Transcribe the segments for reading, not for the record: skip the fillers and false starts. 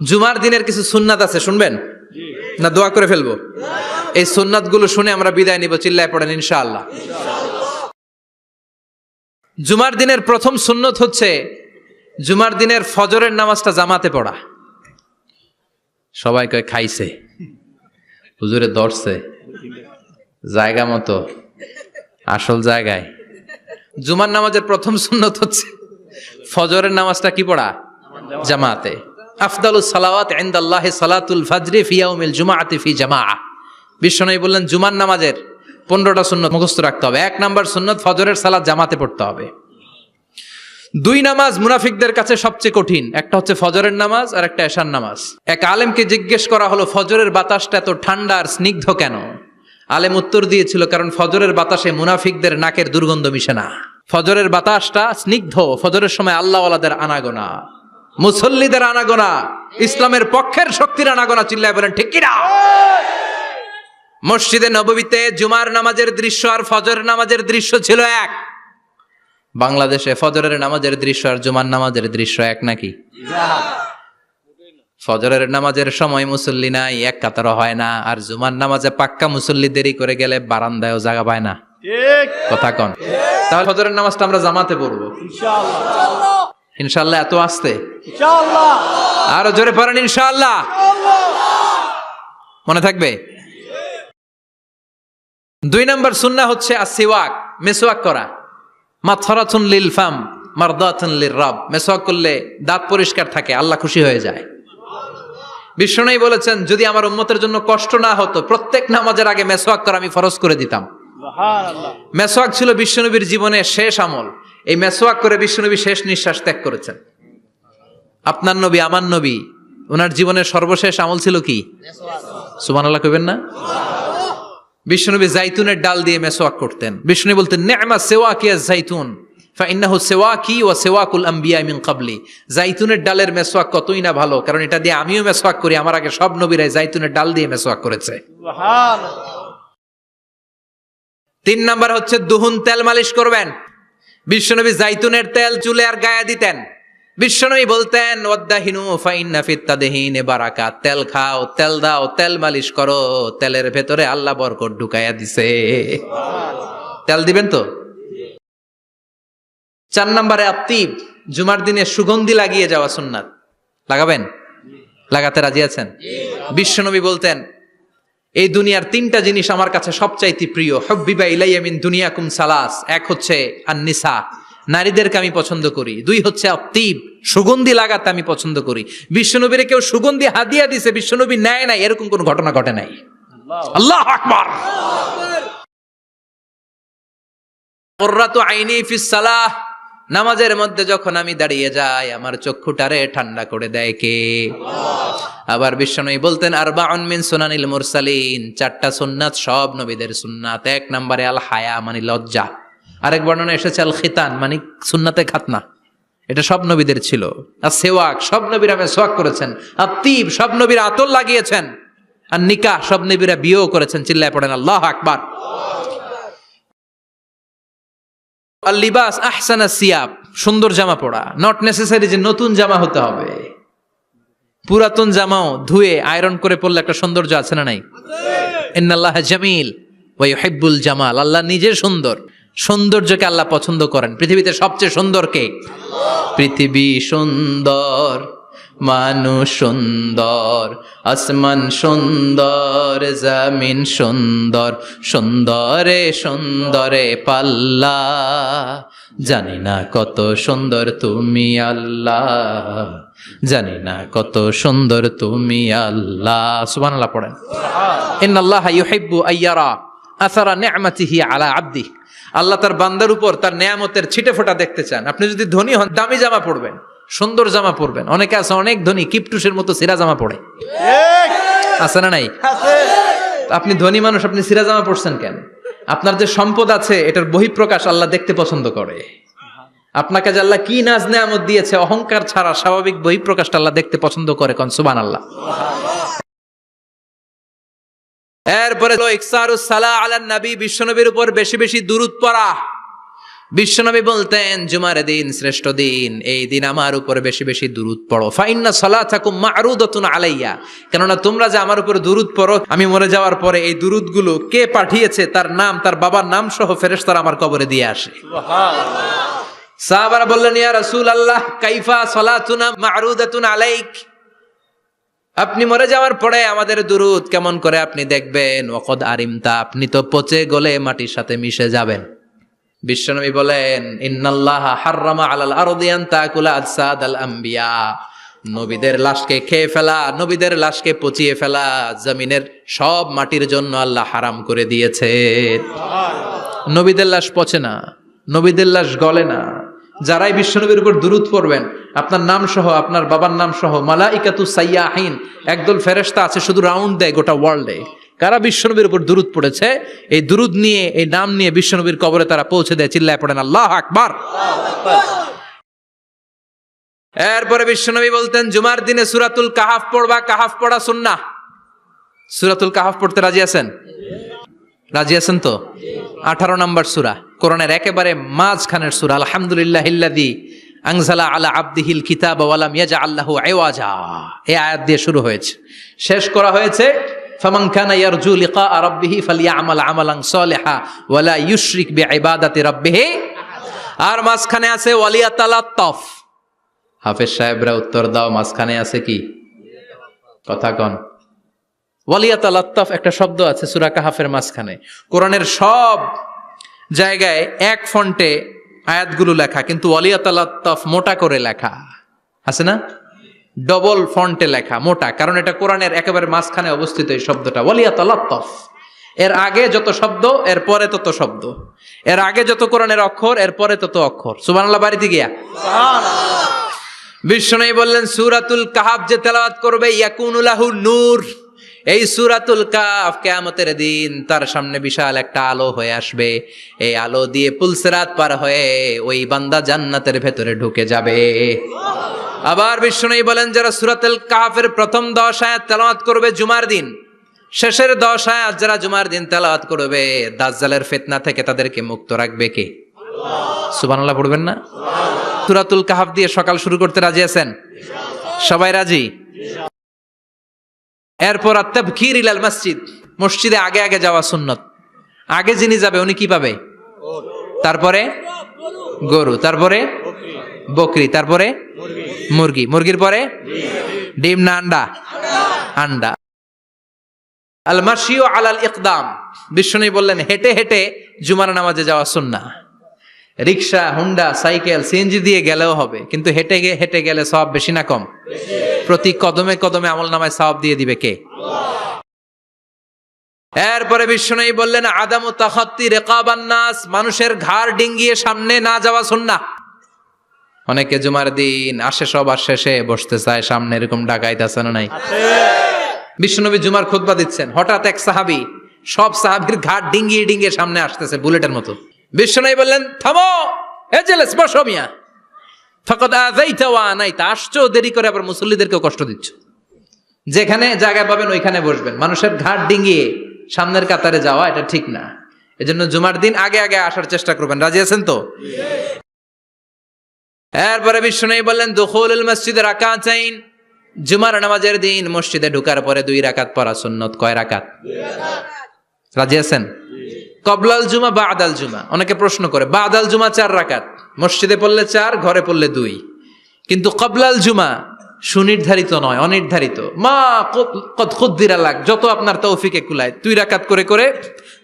জুমার দিনের কিছু সুন্নাত আছে, শুনবেন না দোয়া করে ফেলবো? এই সুন্নাত গুলো শুনে আমরা বিদায় নিব, চিল্লায় পড়েন ইনশাআল্লাহ। জুমার দিনের প্রথম সুন্নত হচ্ছে জুমার দিনের ফজরের নামাজটা জামাতে পড়া। সবাই কয় খাইছে, হুজুরে ধরছে জায়গা মতো, আসল জায়গায়। জুমার নামাজের প্রথম সুন্নত হচ্ছে ফজরের নামাজটা কি পড়া? জামাতে। আফদালুস সালাওয়াত ইনদাল্লাহি সালাতুল ফাজরি ফি ইয়াউমিল জুমআতি ফি জামাআহ। বিশ্বনবী বললেন জুমার নামাজের 15টা সুন্নত মুখস্থ রাখতে হবে। 1 নাম্বার সুন্নত ফজরের সালাত জামাতে পড়তে হবে। 2 নামাজ মুনাফিকদের কাছে সবচেয়ে কঠিন, একটা হচ্ছে ফজরের নামাজ আর একটা এশার নামাজ। এক আলেমকে জিজ্ঞেস করা হলো ফজরের বাতাসটা এত ঠান্ডা আর স্নিগ্ধ কেন? আলেম উত্তর দিয়েছিল, কারণ ফজরের বাতাসে মুনাফিকদের নাকের দুর্গন্ধ মিশে না। ফজরের বাতাসটা স্নিগ্ধ, ফজরের সময় আল্লাহওয়ালাদের আনাগোনা, মুসল্লিদের আনাগোনা, ইসলামের পক্ষের শক্তির আনাগোনা। চিল্লায় বলেন ঠিক কিনা? মসজিদে নববীতে জুমার নামাজের দৃশ্য আর ফজরের নামাজের দৃশ্য ছিল এক। বাংলাদেশে ফজরের নামাজের দৃশ্য আর জুমার নামাজের দৃশ্য এক নাকি? ফজরের নামাজের সময় মুসল্লি নাই, এক কাতারও হয় না। আর জুমার নামাজে পাক্কা মুসল্লি দেরি করে গেলে বারান্দায়ও জায়গা পায় না। কথা কন? তাহলে ফজরের নামাজটা আমরা জামাতে পড়বো ইনশাআল্লাহ। ইনশাআল্লাহ এত আসতে ইনশাআল্লাহ, আরো জোরে পড়েন ইনশাআল্লাহ। মনে থাকবে? 2 নাম্বার সুন্নাহ হচ্ছে আসওয়াক, মেসওয়াক করা। মাথরাতুন লিল ফাম মারদাতুন লির রব। মেসওয়াক করলে দাঁত পরিষ্কার থাকে, আল্লাহ খুশি হয়ে যায়। বিশ্বনবী বলেছেন, যদি আমার উম্মতের জন্য কষ্ট না হতো প্রত্যেক নামাজের আগে মেসওয়াক করা আমি ফরজ করে দিতাম। সুবহানাল্লাহ। মেসওয়াক ছিল বিশ্বনবীর জীবনের শেষ আমল। এই মেসওয়াক করে বিশ্বনবী শেষ নিঃশ্বাস ত্যাগ করেছেন। আপনার নবী, আমার নবী, ওনার জীবনের সর্বশেষ আমল ছিল কি? সুবহানাল্লাহ কইবেন না? বিশ্বনবী জাইতুনের ডাল দিয়ে মেসওয়াক করতেন। বিশ্বনবী বলতেন, নি'মা সিওয়াকিয়া জাইতুন ফাইন্নাহু সিওয়াকি ওয়া সিওয়াকুল আমবিয়া মিন ক্বাবলি। জাইতুনের ডালের মেসওয়াক কতই না ভালো, কারণ এটা দিয়ে আমিও মেসওয়াক করি, আমার আগে সব নবীরাই জাইতুনের ডাল দিয়ে মেসওয়াক করেছে। সুবহানাল্লাহ। 3 নাম্বার হচ্ছে দুহুন, তেল মালিশ করবেন। বিশ্বনবী জাইতুনের তেল চুলে আর গায়ে দিতেন। বিশ্বনবী বলতেন, ওয়াদাহিনু ফাইন্না ফিত তাদহিনে বারাকাত। তেল খাও, তেল দাও, তেল মালিশ করো, তেলের ভেতরে আল্লাহ বরকত ঢুকাইয়া দিছে। তেল দিবেন তো? 4 নম্বরে আত্তিব, জুমার দিনে সুগন্ধি লাগিয়ে যাওয়া সুন্নাত। লাগাবেন? লাগাতে রাজি আছেন? বিশ্বনবী বলতেন, এই দুনিয়ার 3টা জিনিস আমার কাছে সবচাইতে প্রিয়। হুব্বিবা ইলাইয়া মিন দুনিয়াকুম সালাস। 1 হচ্ছে আন-নিসা, নারীদেরকে আমি পছন্দ করি। 2 হচ্ছে আত্তিব, সুগন্ধি লাগাতে আমি পছন্দ করি। বিশ্বনবীরে কেউ সুগন্ধি হাদিয়া দিছে, বিশ্বনবী নেয় নাই, এরকম কোন ঘটনা ঘটে নাই। আল্লাহু আকবার। কুররাতু আইনি ফিস সালাহ। নামাজের মধ্যে যখন আমি দাঁড়িয়ে যাই আমার চক্ষুটারে ঠান্ডা করে দেয় কে? আবার বিশ্বনবী বলতেন, আরবাউন মিন সুনানিল মুরসালিন। 4টা সুন্নাত সব নবীদের সুন্নাত। 1 নম্বরে আল হায়া, মানে লজ্জা। আরেক বর্ণনা এসেছে আল খিতান, মানে সুন্নাতে খাতনা, এটা সব নবীদের ছিল। আর সেওয়াক, সব নবীরা মেসওয়াক করেছেন। আত্তিব, সব নবীরা আতর লাগিয়েছেন। আর নিকাহ, সব নবীরা বিয়েও করেছেন। চিল্লায় পড়েন আল্লাহু আকবার। আল লিবাস আহসানা সিয়াব, সুন্দর জামা পরা। নট নেসেসারি যে নতুন জামা হতে হবে, পুরাতন জামাও ধুয়ে আয়রন করে পরলে একটা সৌন্দর্য আছে না নাই? ইন্নাল্লাহা জামিল ওয়া ইউহিব্বুল জামাল। আল্লাহ নিজে সুন্দর, সৌন্দর্যকে আল্লাহ পছন্দ করেন। পৃথিবীতে সবচেয়ে সুন্দর কে? পৃথিবী সুন্দর, মানুষ সুন্দর, আসমান সুন্দর, জমিন সুন্দর, সুন্দরে সুন্দরে পাল্লা। জানি না কত সুন্দর তুমি আল্লাহ, জানি না কত সুন্দর তুমি আল্লাহ। সুবহানাল্লাহ পড়েন। ইন্নাল্লাহা ইউহিব্বু আইয়ারা আসারা নি'মাতিহি আলা আবদি। আল্লাহ তার বান্দার উপর তার নেয়ামতের ছিটে ফোঁটা দেখতে চান। আপনি যদি ধনী হন, দামি জামা পরবেন, সুন্দর জামা পরবেন। অনেকে আছে অনেক ধনী, কিপটুসের মতো সিরা জামা পরে, আছে না নাই? আপনি ধনী মানুষ, আপনি সিরা জামা পরছেন কেন? আপনার যে সম্পদ আছে এটার বহিঃপ্রকাশ আল্লাহ দেখতে পছন্দ করে। আপনাকে যে আল্লাহ কি নাজ নেয়ামত দিয়েছে, অহংকার ছাড়া স্বাভাবিক বহিঃপ্রকাশটা আল্লাহ দেখতে পছন্দ করে। কোন সুবহানাল্লাহ। এরপরে ইকসারুস সালাহ আলান নবী, বিশ্বনবীর উপর বেশি বেশি দুরূদ পড়া। বিশ্বনবী বলতেন জুমার দিন শ্রেষ্ঠ দিন, এই দিন আমার উপরে বেশি বেশি দুরূদ পড়ো। ফাইন্না সালাতাকুম মা'রুদাতুন আলাইয়া, কেননা তোমরা যে আমার উপরে দুরূদ পড়ো, আমি মরে যাওয়ার পরে এই দুরূদগুলো কে পাঠিয়েছে তার নাম, তার বাবার নাম সহ ফেরেশতারা আমার কবরে দিয়ে আসে। সুবহানাল্লাহ। সাহাবারা বললেন ইয়া রাসূলুল্লাহ কাইফা সালাতুনা মা'রুদাতুন আলাইক, আপনি মরে যাওয়ার পরে আমাদের দুরূদ কেমন করে আপনি দেখবেন? ওয়াকাদ আরিমতা, আপনি তো পচে গলে মাটির সাথে মিশে যাবেন। বিশ্বনবী বলেন ইন্নাল্লাহা হাররামা আলাল আরদি আন তাকুলা আজসাদাল আম্বিয়া, নবীদের লাশকে খেয়ে ফেলা, নবীদের লাশকে পচিয়ে ফেলা জমিনের সব মাটির জন্য আল্লাহ হারাম করে দিয়েছে। নবীদের লাশ পচে না, নবীদের লাশ গলে না। যারাই বিশ্বনবীর উপর দুরূদ পড়বেন, আপনার নাম সহ, আপনার বাবার নাম সহ, মালাইকাতু সাইয়াহিন, একদল ফেরেশতা আছে শুধু রাউন্ড দেয় গোটা ওয়ার্ল্ডে। কারা বিশ্বনবীর উপর দুরূদ পড়েছে, এই দুরূদ নিয়ে, এই নাম নিয়ে বিশ্বনবীর কবরে তারা পৌঁছে দেয়। চিল্লায় পড়েন আল্লাহু আকবার। এরপরে বিশ্বনবী বলতেন জুমার দিনে সূরাতুল কাহাফ পড়বা, কাহাফ পড়া সুন্নাহ। সূরাতুল কাহাফ পড়তে রাজি আছেন? রাজি আছেন তো? 18 নম্বর সূরা, কোরআনের একেবারে মাঝখানের সূরা। আলহামদুলিল্লাহিল্লাযী আনজালা আলা আবদিহিল কিতাবা ওয়া লাম ইয়াজআল লাহু ইওয়াজা, এই আয়াত দিয়ে শুরু হয়েছে, শেষ করা হয়েছে ফামান কানা ইয়ারজু লিকা রাব্বিহি ফালইয়ামাল আমালান সালিহা ওয়া লা ইউশরিক বিইবাদাতি রাব্বিহি। আর মাঝখানে আছে ওয়ালিয়াতালাত্তাফ। হাফেজ সাহেবরা উত্তর দাও, মাঝখানে আছে কি? কথা কন। ওয়ালিয়াতালাত্তাফ একটা শব্দ আছে সূরা কাহাফের মাঝখানে। কোরআনের সব জায়গায় এক ফন্টে আয়াতগুলো লেখা, কিন্তু ওয়ালিয়াতালাত্তাফ মোটা করে লেখা আছে না? ডবল ফন্টে লেখা, মোটা, কারণ এটা কোরআনের একেবারে মাঝখানে অবস্থিত এই শব্দটা ওয়ালিয়াতালাত্তাফ। এর আগে যত শব্দ, এর পরে তত শব্দ, এর আগে যত কোরআনের অক্ষর, এর পরে তত অক্ষর। সুবহানাল্লাহ বাড়িতে গিয়া সুবহানাল্লাহ। বিশ্বনবী বললেন সূরাতুল কাহাফ যে তেলাওয়াত করবে ইয়াকুনু লাহু নূর, এই সূরাতুল কাহাফ কিয়ামতের দিন তার সামনে বিশাল একটা আলো হয়ে আসবে। এই আলো দিয়ে পুলসিরাত পার হয়ে ওই বান্দা জান্নাতের ভেতরে ঢুকে যাবে। আবার বিশ্বনবী বলেন যারা সূরাতুল কাহাফের প্রথম 10 আয়াত তেলাওয়াত করবে জুমার দিন, শেষের 10 আয়াত যারা জুমার দিন তেলাওয়াত করবে, দাজ্জালের ফিতনা থেকে তাদেরকে মুক্ত রাখবে কে? আল্লাহ। সুবহানাল্লাহ পড়বেন না? সুবহানাল্লাহ। সূরাতুল কাহাফ দিয়ে সকাল শুরু করতে রাজি আছেন? সবাই রাজি? এরপর আত-তাবকির ইলাল মসজিদ, মসজিদে আগে আগে যাওয়া সুন্নত। আগে যিনি যাবে উনি কি পাবে? তারপরে গরু, তারপরে বকরি, তারপরে মুরগি, মুরগির পরে ডিম না আন্ডা? আন্ডা। আল মাশিউ আলাল ইকদাম, বিশ্বনবী বললেন হেঁটে হেঁটে জুমার নামাজে যাওয়া সুন্নাহ। রিকশা, হুন্ডা, সাইকেল, সিএনজি দিয়ে গেলেও হবে, কিন্তু হেঁটে হেঁটে গেলে সওয়াব বেশি না কম? প্রতি কদমে কদমে আমলনামায় সওয়াব দিয়ে দিবে কে? আল্লাহ। এরপরে বিশ্বনবী বললেন আদামু তাখাত্তি রিকাবান নাস, মানুষের ঘাড় ডিঙ্গিয়ে সামনে না যাওয়া সুন্নাহ। অনেকে জুমার দিন আসে সবার শেষে বসতে চায় সামনে, এরকম ডাকাইত আছে না নাই? বিশ্বনবী জুমার খুতবা দিচ্ছেন, হঠাৎ এক সাহাবী সব সাহাবীর ঘাড় ডিঙ্গিয়ে ডিঙ্গিয়ে সামনে আসতেছে বুলেটের মতো। বিশ্বনবী বললেন থামো, এজেলেস বসো মিয়া, ফাকাদ আযাইতা ওয়া আনাইতা, আসছো দেরি করে আবার মুসল্লিদেরকেও কষ্ট দিচ্ছ। যেখানে জায়গা পাবেন ওইখানে বসবেন, মানুষের ঘাড় ডিঙ্গিয়ে সামনের কাতারে যাওয়া এটা ঠিক না। এজন্য জুমার দিন আগে আগে আসার চেষ্টা করবেন। রাজি আছেন তো? এরপরে বিশ্বনবী বললেন দুখুলুল মসজিদে রাকাতাইন, জুমার নামাজের দিন মসজিদে ঢোকার পরে 2 রাকাত পড়া সুন্নত। কয় রাকাত? 2 রাকাত। রাজি আছেন? কবলাল জুমা বাদাল জুমা, অনেকে প্রশ্ন করে বাদাল জুমা 4 রাকাত, মসজিদে পড়লে 4, ঘরে পড়লে 2, কিন্তু কবলাল জুমা সুনির্ধারিত নয়, অনির্ধারিত। মা কদ খুদ্দিরা লাক, যত আপনার তৌফিকে কুলায় 2 রাকাত করে করে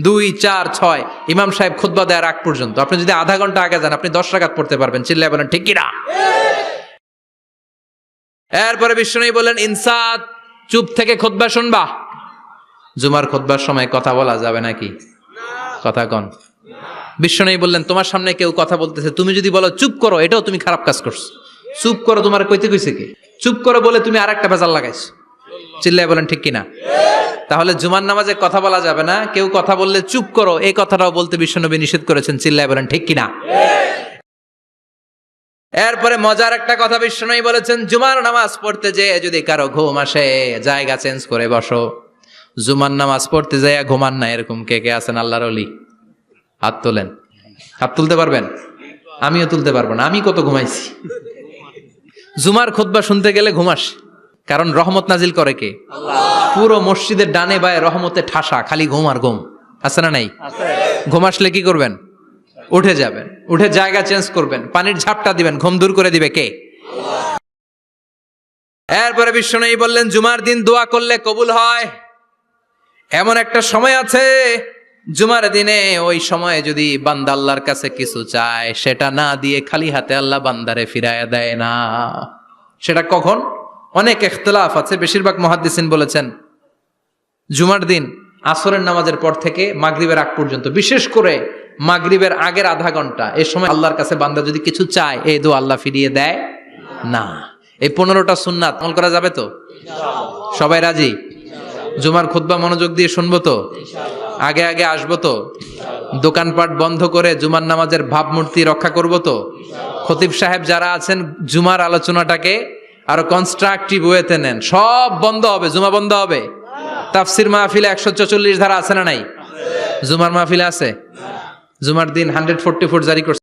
2, 4, 6 ইমাম সাহেব খুতবা দেওয়ার আগ পর্যন্ত। আপনি যদি আধা ঘন্টা আগে যান আপনি 10 রাকাত পড়তে পারবেন। চিল্লায় বলেন ঠিক কিনা? এরপরে বিশ্বনবী বলেন ইনসাত, চুপ থেকে খুতবা শুনবা। জুমার খুতবার সময় কথা বলা যাবে নাকি? কথা কন। বিশ্বনবী বললেন তোমার সামনে কেউ কথা বলতেছে, তুমি যদি বলো চুপ করো, এটাও তুমি খারাপ কাজ করছো। চুপ করো তোমার কইতে কইছে কে? চুপ করো বলে তুমি আরেকটা ভেজাল লাগাইছো। চিল্লায় বলেন ঠিক কিনা? তাহলে জুমার নামাজে কথা বলা যাবে না, কেউ কথা বললে চুপ করো এই কথাটাও বলতে বিশ্বনবী নিষেধ করেছেন। চিল্লায় বলেন ঠিক কিনা? এরপরে মজার একটা কথা বিশ্বনবী বলেছেন, জুমার নামাজ পড়তে যেয়ে যদি কারো ঘুম আসে জায়গা চেঞ্জ করে বসো। জুমার নামাজ পড়তে যাইয়া ঘুমান না, এরকম কে কে আছেন আল্লাহর ওলি? হাত তোলেন, হাত তুলতে পারবেন? আমিও তুলতে পারবো না, আমি কত ঘুমাইছি। জুমার খুতবা শুনতে গেলে ঘুমাস, কারণ রহমত নাজিল করে কে? পুরো মসজিদের ডানে বায়ে রহমতে ঠাসা, খালি ঘুম আর ঘুম। আছে না নাই? ঘুম আসলে কি করবেন? উঠে যাবেন, উঠে জায়গা চেঞ্জ করবেন, পানির ঝাপটা দিবেন, ঘুম দূর করে দিবে কে? এরপরে বিশ্বনবী বললেন, জুমার দিন দোয়া করলে কবুল হয়। এমন একটা সময় আছে জুমার দিনে, ওই সময়ে যদি বান্দা আল্লাহর কাছে কিছু চায়, সেটা না দিয়ে খালি হাতে আল্লাহ বান্দারে ফিরাইয়া দেয় না। সেটা কখন? অনেক ইখতিলাফ আছে, বেশিরভাগ মুহাদ্দিসিন বলেছেন জুমার দিন আসরের নামাজের পর থেকে মাগরিবের আগ পর্যন্ত, বিশেষ করে মাগরিবের আগের আধা ঘন্টা, এই সময় আল্লাহর কাছে বান্দা যদি কিছু চায়, এই দোয়া আল্লাহ ফিরিয়ে দেয় না। এই 15টা সুন্নাত আমল করা যাবে তো? সবাই রাজি? জুমার খুতবা মনোযোগ দিয়ে শুনবো তো? আগে আগে আসবো তো? দোকানপাট বন্ধ করে জুমার নামাজের ভাবমূর্তি রক্ষা করবো তো? খতিব সাহেব যারা আছেন, জুমার আলোচনাটাকে আরো কনস্ট্রাকটিভ ওয়েতে নেন। সব বন্ধ হবে, জুমা বন্ধ হবে। তাফসির মাহফিলে 144 ধারা আছে না নাই? জুমার মাহফিলে আছে? জুমার দিন 144 জারি করছে।